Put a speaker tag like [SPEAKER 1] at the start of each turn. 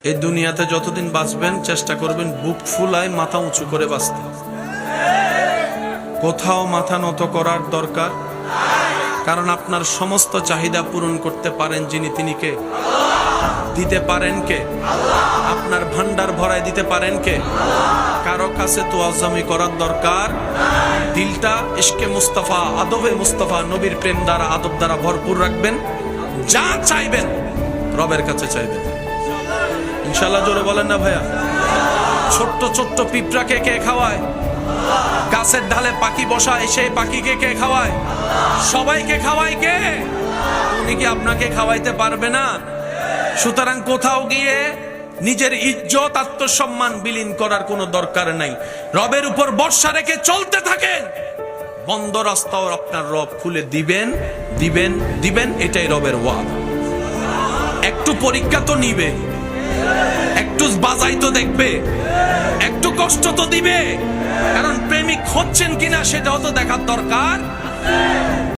[SPEAKER 1] এই দুনিয়াতে যতদিন বাঁচবেন চেষ্টা করবেন বুক ফুলায় মাথা উঁচু করে বাঁচতে। কোথাও মাথা নত করার দরকার, কারণ আপনার সমস্ত চাহিদা পূরণ করতে পারেন যিনি, তিনি কে? দিতে পারেন কে? আপনার ভান্ডার ভরায় দিতে পারেন কে? কারো কাছে তোয়াজ্জমি করার দরকার। দিলটা ইশকে মুস্তাফা, আদবে মুস্তাফা, নবীর প্রেম দ্বারা, আদব দ্বারা ভরপুর রাখবেন। যা চাইবেন রবের কাছে চাইবেন, ইনশাল্লাহ। জোরে বলেন না ভাইয়া? ছোট্ট ছোট্ট পিঁপড়াকে কে খাওয়ায়? গাছের ডালে পাখি বসায়, সেই পাখিকে কে খাওয়ায়? সবাইকে খাওয়ায় কে? উনি কি আপনাকে খাওয়াইতে পারবে না? সুতরাং কোথাও গিয়ে নিজের ইজ্জত আত্মসম্মান বিলীন করার কোনো দরকার নাই। রবের উপর ভরসা রেখে চলতে থাকেন, বন্ধ রাস্তাও আপনার রব খুলে দিবেন দিবেন দিবেন। এটাই রবের ওয়াদা। একটু পরীক্ষা তো নিবে, একটু বাজাই তো দেখবে, একটু কষ্ট তো দিবে, কারণ প্রেমিক হচ্ছেন কিনা সেটাও তো দেখার দরকার।